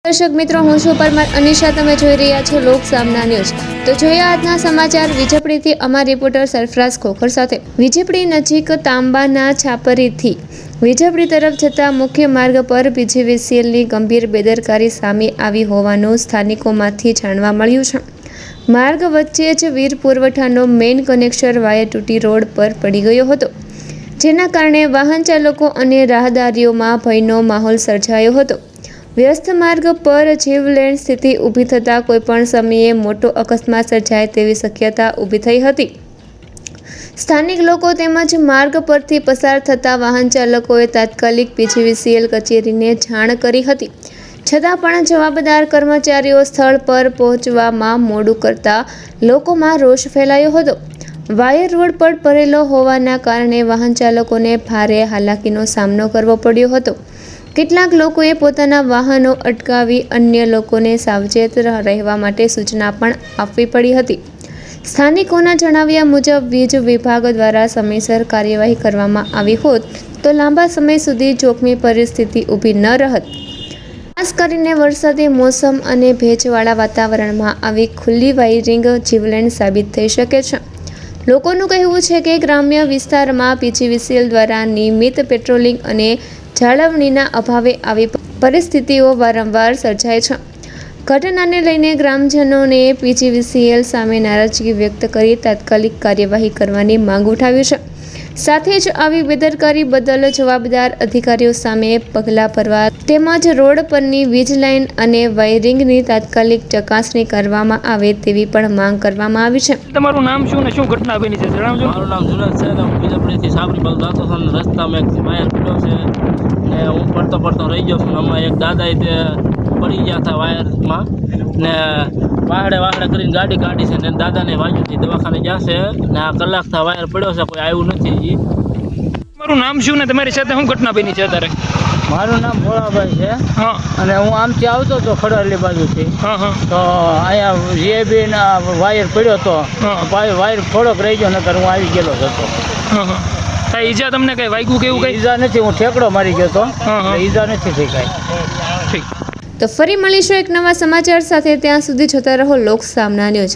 દર્શક મિત્રો, હું છું પરમાર અનિશા. તમે જોઈ રહ્યા છો લોક સામના ન્યૂઝ. તો જોઈએ આજના સમાચાર વિજયપુરીથી અમારા રિપોર્ટર સરફરાઝ ખોખર સાથે. વિજયપુરી નજીક તાંબાના છાપરીથી વિજયપુરી તરફ જતા મુખ્ય માર્ગ પર પીજીવીસીએલની ગંભીર બેદરકારી સામે આવી હોવાનું સ્થાનિકોમાંથી જાણવા મળ્યું છે. માર્ગ વચ્ચે જ વીજ પુરવઠાનો મેઇન કનેક્શન વાયર તૂટી રોડ પર પડી ગયો હતો, જેના કારણે વાહન ચાલકો અને રાહદારીઓમાં ભયનો માહોલ સર્જાયો હતો. વ્યસ્ત માર્ગ પર જીવલેણ સ્થિતિ ઊભી થતાં કોઈપણ સમયે મોટો અકસ્માત સર્જાય તેવી શક્યતા ઊભી થઈ હતી. સ્થાનિક લોકો તેમજ માર્ગ પરથી પસાર થતા વાહન ચાલકોએ તાત્કાલિક પીજીવીસીએલ કચેરીને જાણ કરી હતી, છતાં પણ જવાબદાર કર્મચારીઓ સ્થળ પર પહોંચવામાં મોડું કરતા લોકોમાં રોષ ફેલાયો હતો. વાયર રોડ પર પડેલો હોવાના કારણે વાહન ચાલકોને ભારે હાલાકીનો સામનો કરવો પડ્યો હતો. કેટલાક લોકોએ પોતાના વાહનો અટકાવી અન્ય લોકોને સાવચેત રહેવા માટે સૂચના પણ આપવી પડી હતી. સ્થાનિકોના જણાવ્યા મુજબ વીજ વિભાગ દ્વારા સમયસર કાર્યવાહી કરવામાં આવી હોત તો લાંબા સમય સુધી જોખમી પરિસ્થિતિ ઊભી ન રહત. ખાસ કરીને વરસાદી મોસમ અને ભેજવાળા વાતાવરણમાં આવી ખુલ્લી વાયરિંગ જીવલેણ સાબિત થઈ શકે છે. લોકોનું કહેવું છે કે ગ્રામ્ય વિસ્તારમાં પીજીવીસીએલ દ્વારા નિયમિત પેટ્રોલિંગ અને જાળવણીના અભાવે આવી પરિસ્થિતિઓ વારંવાર સર્જાય છે. ઘટનાને લઈને ગ્રામજનોને પીજીવીસીએલ સામે નારાજગી વ્યક્ત કરી તાત્કાલિક કાર્યવાહી કરવાની માંગ ઉઠાવી છે. સાથે જ આવી બેદરકારી બદલ જવાબદાર અધિકારીઓ સામે પગલાં ભરવા તેમજ રોડ પરની વીજ લાઇન અને વાયરિંગની તાત્કાલિક ચકાસણી કરવામાં આવે તેવી પણ માંગ કરવામાં આવી છે. તમારું નામ શું ને શું ઘટના બની છે જણાવજો. મારું નામ જુનાદ છે. હું બીજાપુરીથી સાબરી બાજુ જતો હતો ને રસ્તામાં એક વાયર પડ્યો છે ને હું પડતો રહી ગયો છું. આમાં એક દાદાએ તે પડી ગયા હતા વાયરમાં ને વાહડે કરીને ગાડી કાઢી છે ને દાદાને વાગ્યું છે, દવાખાને ગયા છે ને આ કલાકથી વાયર પડ્યો છે, કોઈ આવ્યું નથી. તમારું નામ શું ને તમારી સાથે શું ઘટના બની છે અત્યારે? મારું નામ ભોળાભાઈ છે. હા. અને હું આમથી આવતો હતો ખડરલી બાજુથી. હા. તો અહીંયા જીએબી ના વાયર પડ્યો હતો. વાયર થોડોક રહી ગયો, નકર હું આવી ગયેલો હતો. હા. કઈ ઈજા તમને કઈ વાગ્યું કે એવું કઈ? ઈજા નથી, હું ઠેકડો મારી ગયો હતો. હા. ઈજા નથી થઈ કાંઈ. ઠીક. તો ફરી મળીશું એક નવા સમાચાર સાથે. ત્યાં સુધી જોતા રહો લોક સામના ન્યૂઝ.